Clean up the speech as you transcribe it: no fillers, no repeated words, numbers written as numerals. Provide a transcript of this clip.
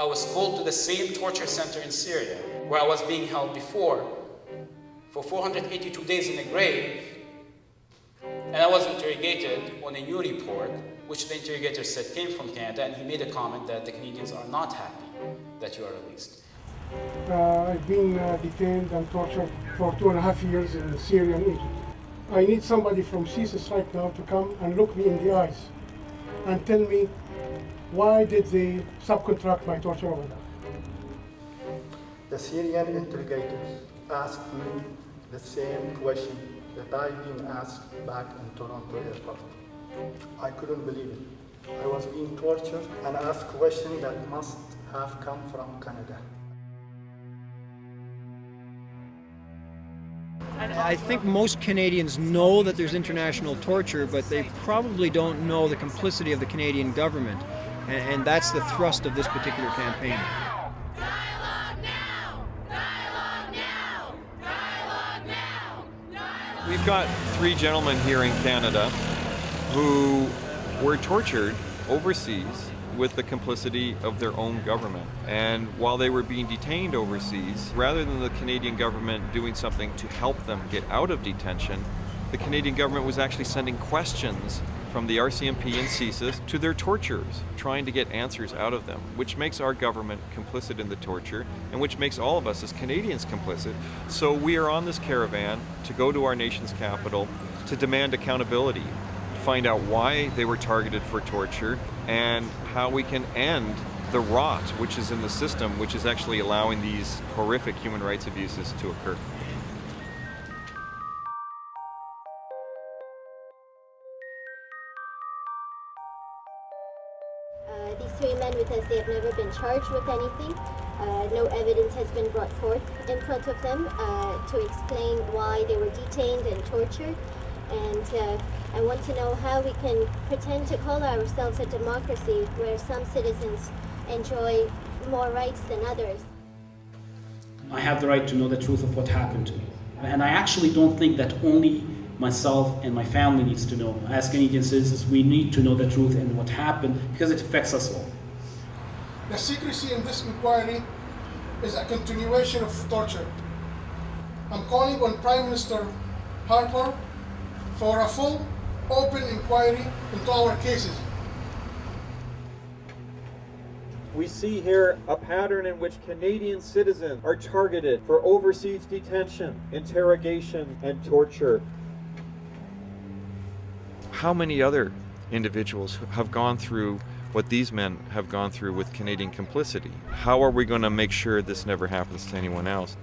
I was called to the same torture center in Syria, where I was being held before, for 482 days in a grave, and I was interrogated on a new report, which the interrogator said came from Canada, and he made a comment that the Canadians are not happy that you are released. I've been detained and tortured for 2.5 years in Syria and Egypt. I need somebody from CSIS right now to come and look me in the eyes and tell me why did they subcontract my torture over there. The Syrian interrogators asked me the same question that I've been asked back in Toronto airport. I couldn't believe it. I was being tortured and asked questions that must have come from Canada. I think most Canadians know that there's international torture, but they probably don't know the complicity of the Canadian government. And that's the thrust of this particular campaign. We've got 3 gentlemen here in Canada who were tortured overseas with the complicity of their own government. And while they were being detained overseas, rather than the Canadian government doing something to help them get out of detention, the Canadian government was actually sending questions from the RCMP and CSIS to their torturers, trying to get answers out of them, which makes our government complicit in the torture, and which makes all of us as Canadians complicit. So we are on this caravan to go to our nation's capital to demand accountability, to find out why they were targeted for torture, and how we can end the rot which is in the system, which is actually allowing these horrific human rights abuses to occur. These 3 men with us, they have never been charged with anything. No evidence has been brought forth in front of them to explain why they were detained and tortured. And I want to know how we can pretend to call ourselves a democracy where some citizens enjoy more rights than others. I have the right to know the truth of what happened to me. And I actually don't think that only myself and my family needs to know. As Canadian citizens, we need to know the truth and what happened because it affects us all. The secrecy in this inquiry is a continuation of torture. I'm calling on Prime Minister Harper for a full, open inquiry into our cases. We see here a pattern in which Canadian citizens are targeted for overseas detention, interrogation, and torture. How many other individuals have gone through what these men have gone through with Canadian complicity? How are we going to make sure this never happens to anyone else?